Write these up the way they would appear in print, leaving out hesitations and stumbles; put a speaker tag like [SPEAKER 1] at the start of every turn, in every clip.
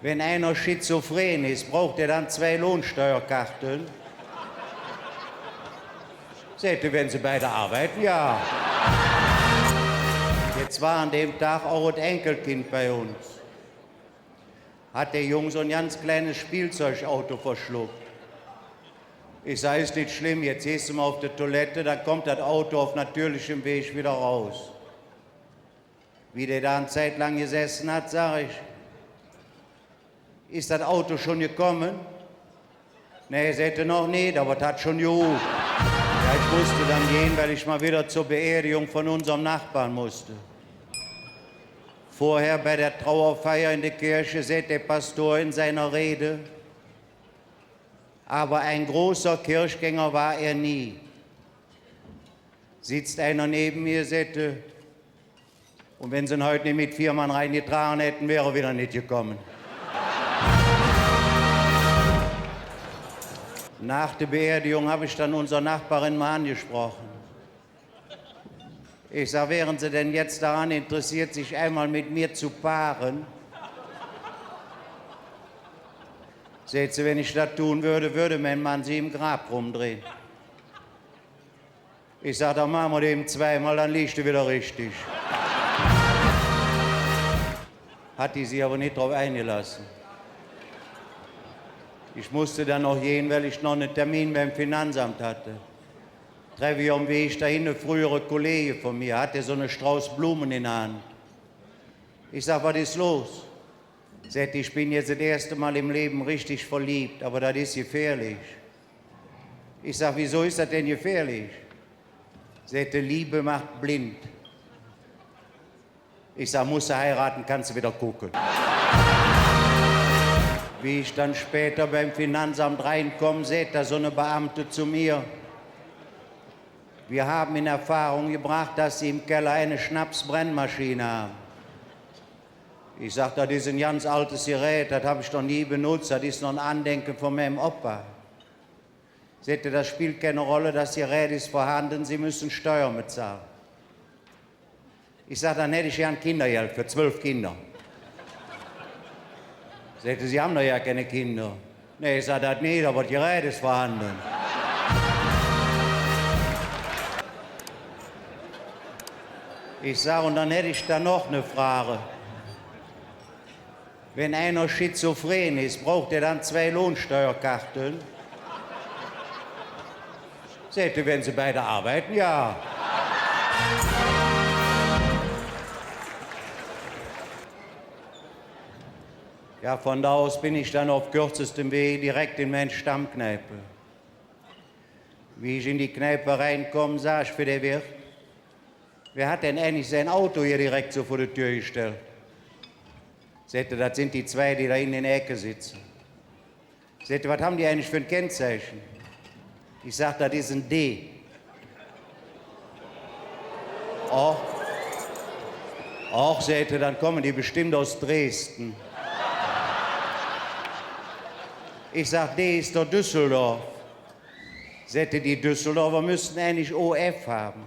[SPEAKER 1] Wenn einer schizophren ist, braucht er dann 2 Lohnsteuerkarten? Seht ihr, wenn sie beide arbeiten? Ja. Jetzt war an dem Tag auch das Enkelkind bei uns. Hat der Junge so ein ganz kleines Spielzeugauto verschluckt. Ich sage, ist nicht schlimm, jetzt gehst du mal auf die Toilette, dann kommt das Auto auf natürlichem Weg wieder raus. Wie der da eine Zeit lang gesessen hat, sage ich, ist das Auto schon gekommen? Nee, sagte noch nicht, aber das hat schon gehupt. Ja, ich musste dann gehen, weil ich mal wieder zur Beerdigung von unserem Nachbarn musste. Vorher bei der Trauerfeier in der Kirche sagt der Pastor in seiner Rede, aber ein großer Kirchgänger war er nie. Sitzt einer neben mir, sagte, und wenn sie ihn heute nicht mit 4 Mann reingetragen hätten, wäre er wieder nicht gekommen. Nach der Beerdigung habe ich dann unsere Nachbarin mal angesprochen. Ich sage, wären Sie denn jetzt daran interessiert, sich einmal mit mir zu paaren? Seht Sie, wenn ich das tun würde, würde mein Mann Sie im Grab rumdrehen. Ich sage, dann machen wir dem 2-mal, dann liegst du wieder richtig. Hat die sich aber nicht drauf eingelassen. Ich musste dann noch gehen, weil ich noch einen Termin beim Finanzamt hatte. Treffe ich am Weg dahin eine frühere Kollege von mir, hatte so eine Strauß Blumen in der Hand. Ich sage, was ist los? Sagt, ich bin jetzt das erste Mal im Leben richtig verliebt, aber das ist gefährlich. Ich sage, wieso ist das denn gefährlich? Sagte, Liebe macht blind. Ich sage, musst du heiraten, kannst du wieder gucken. Wie ich dann später beim Finanzamt reinkomme, sagt da so eine Beamte zu mir, wir haben in Erfahrung gebracht, dass Sie im Keller eine Schnapsbrennmaschine haben. Ich sage, das ist ein ganz altes Gerät, das habe ich noch nie benutzt, das ist noch ein Andenken von meinem Opa. Sagte, das spielt keine Rolle, das Gerät ist vorhanden, Sie müssen Steuern bezahlen. Ich sage, dann hätte ich ja ein Kindergeld für 12 Kinder. Sagte, Sie haben doch ja keine Kinder. Nee, ich sage, das nicht, aber das Gerät ist vorhanden. Ich sage, und dann hätte ich da noch eine Frage. Wenn einer schizophren ist, braucht er dann 2 Lohnsteuerkarten? Seht ihr, wenn sie beide arbeiten? Ja. Ja, von da aus bin ich dann auf kürzestem Weg direkt in meine Stammkneipe. Wie ich in die Kneipe reinkomme, sage ich für den Wirt, wer hat denn eigentlich sein Auto hier direkt so vor die Tür gestellt? Sagte, das sind die 2, die da in der Ecke sitzen. Sagte, was haben die eigentlich für ein Kennzeichen? Ich sag, das ist ein D. Auch, sagte, dann kommen die bestimmt aus Dresden. Ich sag, D ist doch Düsseldorf. Sagte, die Düsseldorfer müssten eigentlich OF haben.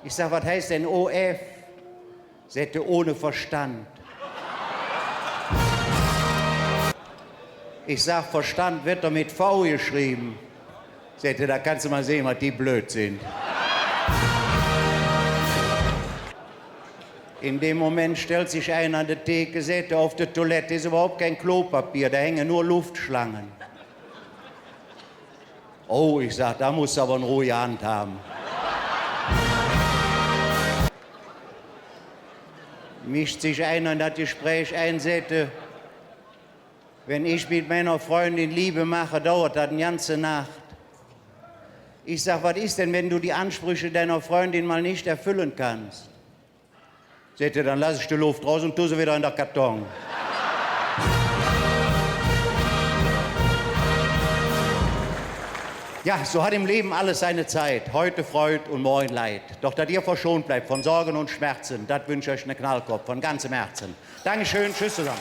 [SPEAKER 1] Ich sag, was heißt denn OF? Sagte, ohne Verstand. Ich sag, Verstand wird doch mit V geschrieben. Sagte, da kannst du mal sehen, was die blöd sind. In dem Moment stellt sich einer an der Theke, sagte, auf der Toilette ist überhaupt kein Klopapier, da hängen nur Luftschlangen. Oh, ich sag, da musst du aber eine ruhige Hand haben. Mischt sich einer in das Gespräch ein, sagte, wenn ich mit meiner Freundin Liebe mache, dauert das eine ganze Nacht. Ich sag, was ist denn, wenn du die Ansprüche deiner Freundin mal nicht erfüllen kannst? Sagte, dann lass ich die Luft raus und tu sie wieder in der Karton. Ja, so hat im Leben alles seine Zeit. Heute Freud und morgen Leid. Doch dass ihr verschont bleibt von Sorgen und Schmerzen, das wünsche ich euch einen Knallkopf von ganzem Herzen. Dankeschön, tschüss zusammen.